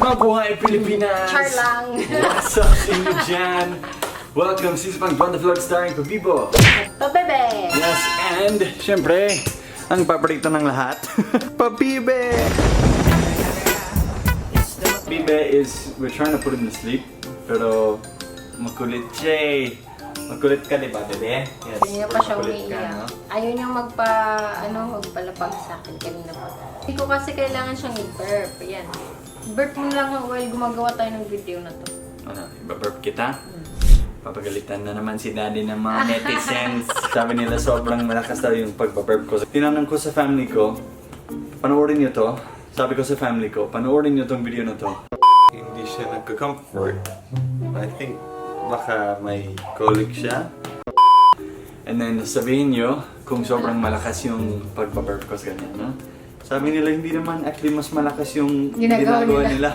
Mabuhay Pilipinas! Char lang. What's up sa inyo dyan? Welcome sa Pang Banda Vlog starring Pabibo. Pabebe! Yes, and syempre, ang paborito ng lahat, Pabibe! Pabibe is, we're trying to put him to sleep, pero makulit siya eh. Makulit ka, diba, bebe? Yes, Hindi niya pa siya makulit ka, umiiyak. no? Ayaw niyang magpalapag sa akin kanina pa. Hindi ko kasi kailangan siyang i-burp. Ayan. Burp mo lang while gumagawa tayo ng video na to. Ano, ibaburp kita? Papagalitan na naman si daddy ng mga netizens. Sabi nila sobrang malakas daw yung pagbaburp ko. Tinanong ko sa family ko, panoorin niyo to. Sabi ko sa family ko, panoorin niyo tong video na to. Hindi siya nagka-comfort. I think baka may colic siya. And then sabihin niyo kung sobrang malakas yung pagbaburp ko sa ganyan, no? Sabi nila hindi naman, actually mas malakas yung ginagawa nila.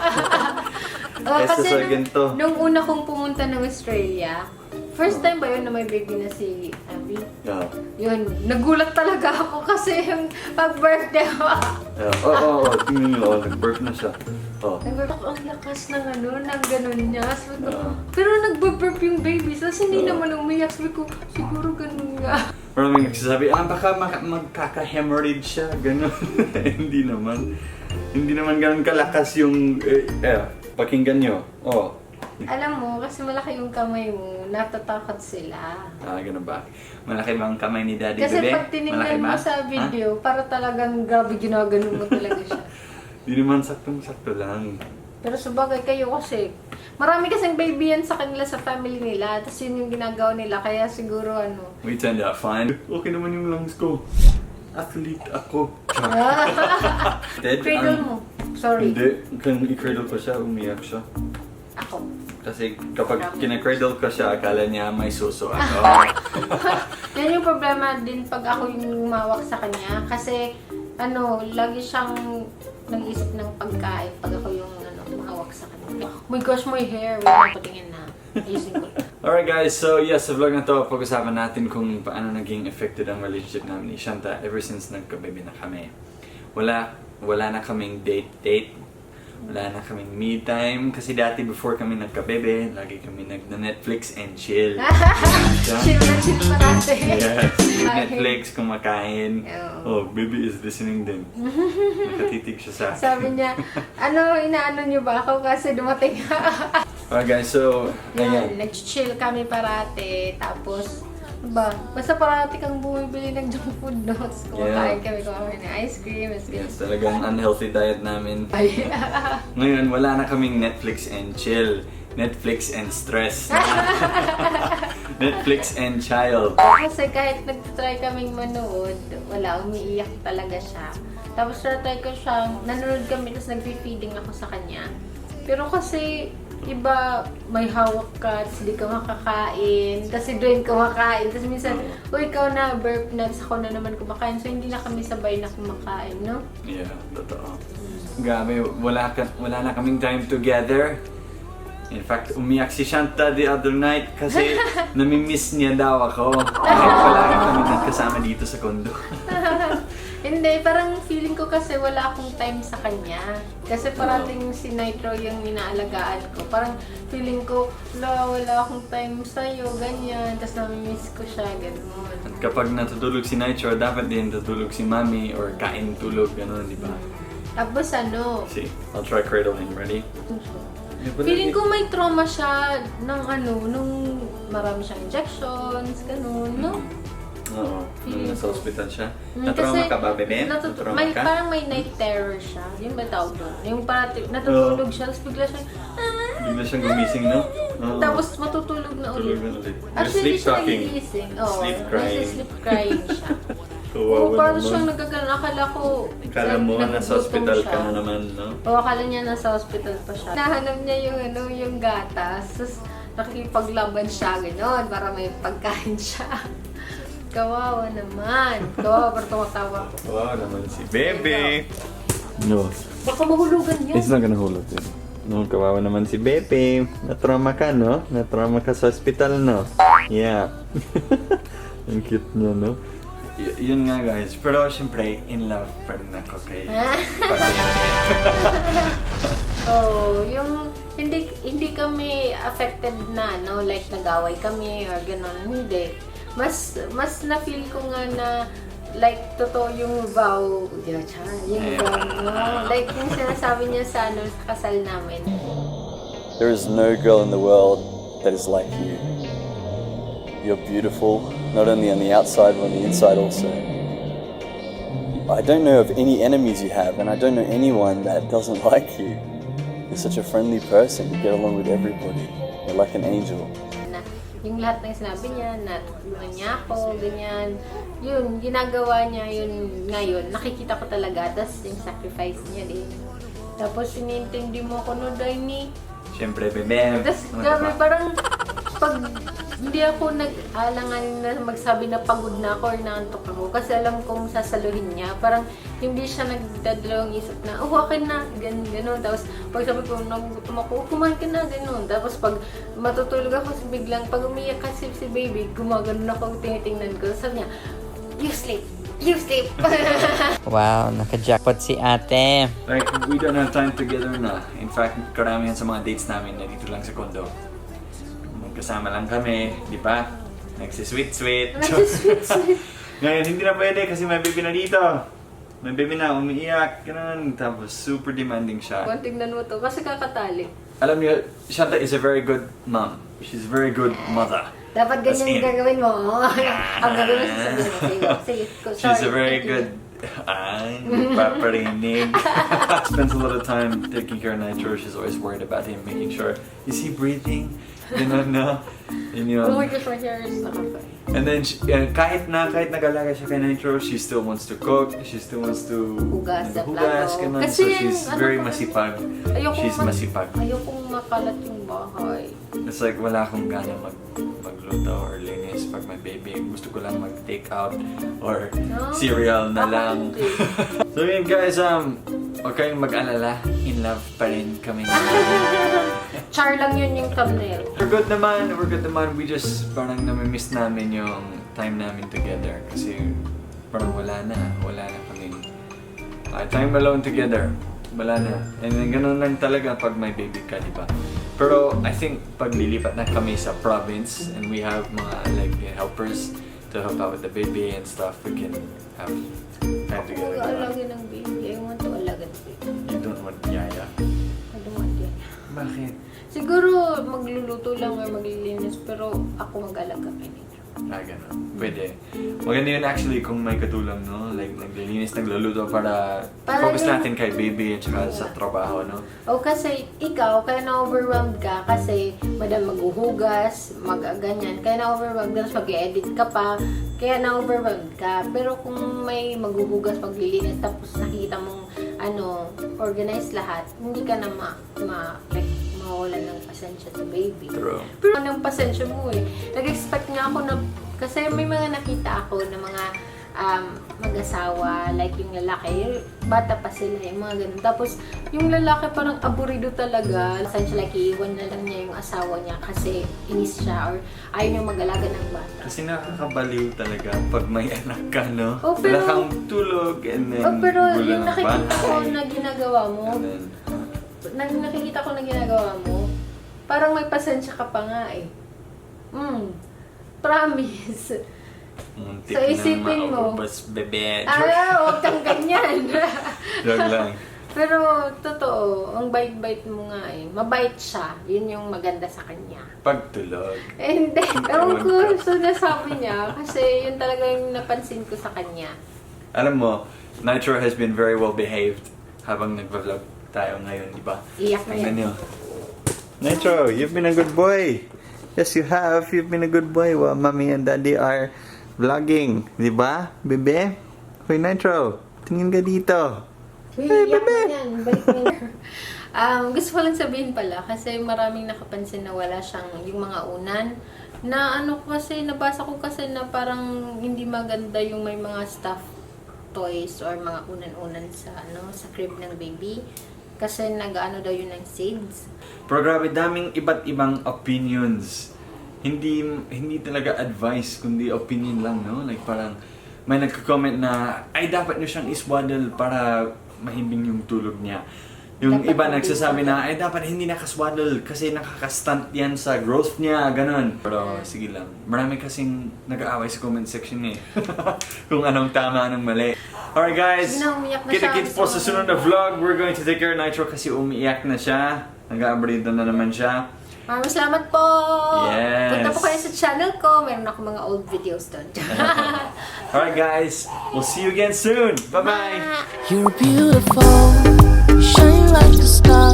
Kasi sa ganito. nung una kong pumunta ng Australia, first time ba yun na may baby na si Abby? Yeah. Yun, nagulat talaga ako kasi yung pag-birthday ko. Oo, tingnan nyo, nag-burp na siya. Oh. Nag-burp ako, ang lakas ng ng ganun niya. Sabi ko, Yeah. pero nag-burp yung baby, so hindi naman umiyak. Sabi ko, siguro ganun nga. Maraming nagsasabi, baka magkaka-hemorrhage siya, gano'n. Hindi naman. Hindi naman gano'n kalakas yung, pakinggan nyo. Oh. Alam mo, kasi malaki yung kamay mo, natatakot sila. Gano'n ba? Malaki bang kamay ni Daddy Kasi Bebe? pag tinignan mo sa video, para talagang grabe ginaganon mo talaga siya. Hindi naman saktong-sakto lang. Pero sabagay kayo kasi, marami kasing baby yan sa kanila, sa family nila. Tapos yun yung ginagawa nila, kaya siguro We turned out fine. Okay naman yung lungs ko. Athlete ako. Cradle mo. Sorry. Hindi. Kung i-cradle ko siya, umiyak siya. Ako. Kasi kapag kinakradle ko siya, akala niya may suso ako. Yan yung problema din pag ako yung umawak sa kanya. Kasi, lagi siyang nag-isip ng pagkain pag ako yung umawak sa kanya. Oh my gosh, my hair. Wala ko tingin na. Ayusin ko. Alright guys, so yes, sa vlog na to, pag-usapan natin kung paano naging affected ang relationship namin ni Shanta ever since nagka-baby na kami. Wala na kaming date. Wala na kaming me time. Kasi dati before kami nagka-bebe, lagi kami nag-Netflix and chill. Chill na chill pa natin. Yes, Netflix, kumakain. Oh, baby is listening din. Nakatitig siya sa akin. Sabi niya, inaano niyo ba ako kasi dumating. Alright guys, so, Yun, nag-chill kami parate. Tapos, basta parati kang bumibili ng junk food notes. Kumakain kami ng ice cream. Yes, talagang unhealthy diet namin. Ay. Ngayon, wala na kaming Netflix and chill. Netflix and stress. Netflix and child. Kasi kahit nag-try kaming manood, wala, umiiyak talaga siya. Tapos na-try ko siyang, nanonood kami, tapos nag-feeding ako sa kanya. Pero kasi, iba, may hawak ka, tapos di ka makakain, kasi doon kumakain, tapos minsan, ikaw na, burp na, tapos ako na naman kumakain, so hindi na kami sabay na kumakain, no? Yeah, totoo. Grabe, wala na kaming time together. In fact, umiyak si Shanta the other night kasi namimiss niya daw ako. Kahit palagi kami nagkasama dito sa kondo. Hindi, parang feeling ko kasi wala akong time sa kanya. Kasi parating si Nitro yung inaalagaan ko. Parang feeling ko, wala akong time sa'yo, ganyan. Tapos namimiss ko siya, gano'n. At kapag natutulog si Nitro, dapat din tutulog si Mami or kain tulog, gano'n, di ba? Tapos See, I'll try cradling. Ready? feeling ko may trauma siya ng nung marami siyang injections, gano'n, no? Oo, nung nasa hospital siya. Mm, Natrauma kasi ka ba, bebe? Natrauma ka? Parang may night terror siya. Yung ba tawag doon? Yung parang natutulog siya, tapos bigla siya, Bigla siyang gumising, no? Oo. tapos matutulog na ulit. Tulog na ulit. Actually, Sleep siya talking. nagigising. Oo, Sleep crying. sleep crying siya. Kawawa Parang naman. siyang nagkaganon. Akala ko, Akala mo nasa nagugutom hospital siya. ka na naman, no? Oo, akala niya nasa hospital pa siya. Nahanap niya yung gatas. Tapos nakikipaglaban siya, gano'n, para may pagkain siya. Kawawa naman. Kawawa, pero tumatawa ko. Wow naman si Bebe. No. Baka mahulugan yan. It's not gonna hold it. No, kawawa naman si Bebe. Natrauma ka, no? Natrauma ka sa hospital, no? Yeah. Ang cute niya, no? Yun nga guys, pero syempre in love pa rin ako kay So, yung hindi kami affected na, no? Like, nag-away kami or gano'n. Hindi. Mas na-feel ko nga na like, totoo yung vow. Yung vow, no? Like, yung sinasabi niya sa, sa kasal namin. There is no girl in the world that is like you. You're beautiful, not only on the outside, but on the inside also. I don't know of any enemies you have, and I don't know anyone that doesn't like you. You're such a friendly person. You get along with everybody. You're like an angel. Na, yung lahat ng sinabi niya, na tulungan niya ako, ganyan. Yun, ginagawa niya yun ngayon. Nakikita ko talaga. Tapos yung sacrifice niya din. Tapos inintindi mo ko, no, Dini? Siyempre, bebe. Tapos grabe, parang pag hindi ako nag-alangan na magsabi na pagod na ako or naantok ako kasi alam kong sasaluhin niya. Parang hindi siya nagdadalawang isip na, oh, akin na, gano'n. Tapos pag sabi ko, nagugutom ako, kumain ka na, gano'n. Tapos pag matutulog ako, biglang pag umiyak kasi si baby, gumagano'n ako, tinitingnan ko. Sabi niya, you sleep. You sleep. Wow, naka-jackpot si ate. Like, we don't have time together na. In fact, karamihan sa mga dates namin na dito lang sa condo. Magkasama lang kami, di ba? Nagsisweet-sweet. Nagsisweet-sweet. Ngayon, hindi na pwede kasi may baby na dito. May baby na, umiiyak, ganun. Tapos, super demanding siya. Kung tignan mo to, kasi kakatali. Alam niyo, Shanta is a very good mom. She's a very good mother. Dapat As ganyan in- yung gagawin mo. Ang gagawin mo, sasabihin mo. Sige, sorry. She's a very thank you. good... Ay, paparinig. Spends a lot of time taking care of Nitro. She's always worried about him, making sure, is he breathing? Ganun na. And, Oh my gosh, my hair is nakapay. and then, kahit nag-alaga siya kay Nitro, she still wants to cook, she still wants to Hugas sa hugas, plato. ganun. Kasi So yan, she's ano very ko kasi- masipag. She's masipag. Ayokong makalat yung bahay. It's like wala akong gana magluto or linis pag may baby. Gusto ko lang mag-take out or No. cereal na Ako lang. hindi. So yun guys, huwag kayong mag-alala. In love pa rin kami. Char lang yun yung thumbnail. We're good naman. We just parang namimiss namin yung time namin together. Kasi parang wala na kaming time alone together. Wala na. And then ganun lang talaga pag may baby ka, di ba? Pero I think pag lilipat na kami sa province and we have mga like helpers to help out with the baby and stuff, we can have time together. Mag-aalagin ng baby. I want to alagan ng baby. You don't want yaya? I don't want yan. Bakit? Siguro magluluto lang or maglilinis pero ako mag-alaga kay Nitro. Ganun. Pwede. Maganda yun actually kung may katulong, no? Like, naglilinis, nagluluto para focus yung- natin kay baby at saka sa trabaho, no? O kasi ikaw, kaya na-overwhelmed ka kasi madam maghuhugas, ganyan. Kaya na-overwhelmed ka, tapos mag-edit ka pa. Kaya na-overwhelmed ka. Pero kung may maghuhugas, maglilinis, tapos nakikita mong organized lahat, hindi ka na mawawalan ng pasensya sa baby. True. Pero anong pasensya mo eh. Nag-expect nga ako na, kasi may mga nakita ako na mga mag-asawa, like yung lalaki, bata pa sila, yung mga ganun. Tapos, yung lalaki parang aburido talaga. Pasensya, like, iiwan na lang niya yung asawa niya kasi inis siya or ayaw niya mag-alaga ng bata. Kasi nakakabaliw talaga pag may anak ka, no? Oh, pero- Wala kang tulog and then Oh, pero gulo yung ng nakikita ko bahay. na ginagawa mo, And then, nakikita ko na ginagawa mo, parang may pasensya ka pa nga eh. Promise. muntik So, isipin na mo. maubos, bebe. Huwag kang ganyan. Joke lang. Pero, totoo, ang bait-bait mo nga eh. Mabait siya. Yun yung maganda sa kanya. Pagtulog. Hindi. Ewan ko sa nasabi niya. Kasi yun talaga yung napansin ko sa kanya. Alam mo, Nitro has been very well behaved habang nagva-vlog tayo ngayon, di ba? Iyak na yan. Tingnan niyo. Nitro, you've been a good boy. Yes, you have. You've been a good boy while mommy and daddy are vlogging. Di ba, bebe? Hoy, Nitro, tingin ka dito. Uy, iyak na yan. Balik mo na. Gusto ko lang sabihin pala, kasi maraming nakapansin na wala siyang yung mga unan. Na kasi, nabasa ko kasi na parang hindi maganda yung may mga stuffed toys or mga unan-unan sa sa crib ng baby. Kasi nag-ano daw yun ng seeds. Pero grabe, daming iba't ibang opinions. Hindi talaga advice, kundi opinion lang, no? Like parang may nagko-comment na, ay dapat nyo siyang iswaddle para mahimbing yung tulog niya. Yung Dapat iba hindi. nagsasabi na, dapat hindi nakaswaddle kasi nakaka-stunt yan sa growth niya, ganun. Pero sige lang, marami kasing nag-aaway sa comment section eh. Kung anong tama, anong mali. Alright guys, Na, umiyak na kita-kits siya. po sa sunod na vlog. We're going to take care of Nitro kasi umiiyak na siya. Nag-aabredo na naman siya. Maraming salamat po! Yes. Punta po kayo sa channel ko. Meron ako mga old videos doon. Alright guys, we'll see you again soon. Bye-bye! You're beautiful, shine like a star.